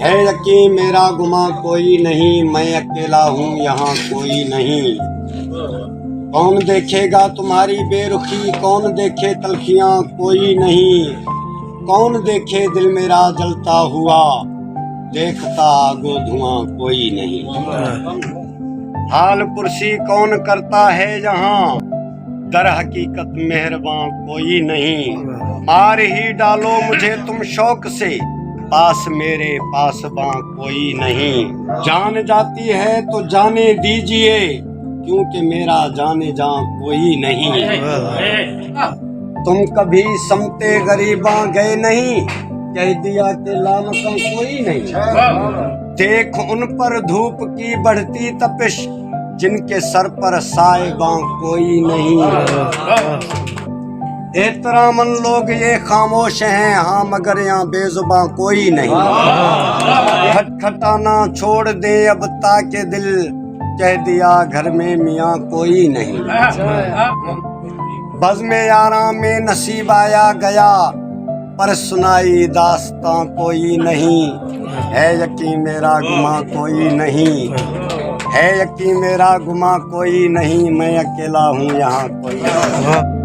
है यकीन मेरा गुमा कोई नहीं, मैं अकेला हूँ यहाँ कोई नहीं। कौन देखेगा तुम्हारी बेरुखी, कौन देखे तलखियाँ कोई नहीं। कौन देखे दिल मेरा जलता हुआ, देखता आगो धुआं कोई नहीं। हाल कुर्सी कौन करता है यहाँ, दर हकीकत मेहरबान कोई नहीं। मार ही डालो मुझे तुम शौक से, पास मेरे पासबां कोई नहीं। जान जाती है तो जाने दीजिए, क्योंकि मेरा जाने जा कोई नहीं। तुम कभी समते गरीबां गए नहीं, कह दिया कि लानतों कोई नहीं। देख उन पर धूप की बढ़ती तपिश, जिनके सर पर साहिबां कोई नहीं। एहतरामन लोग ये खामोश हैं, हाँ मगर यहाँ बेजुबां कोई नहीं। खटखटाना छोड़ दे अब ताके दिल, कह दिया घर में मियाँ कोई नहीं। बज़्म यारा में नसीब आया गया, पर सुनाई दास्तां कोई नहीं। है यकीन मेरा गुमा कोई नहीं, है यकीन मेरा गुमा कोई नहीं। मैं अकेला हूँ यहाँ कोई नहीं।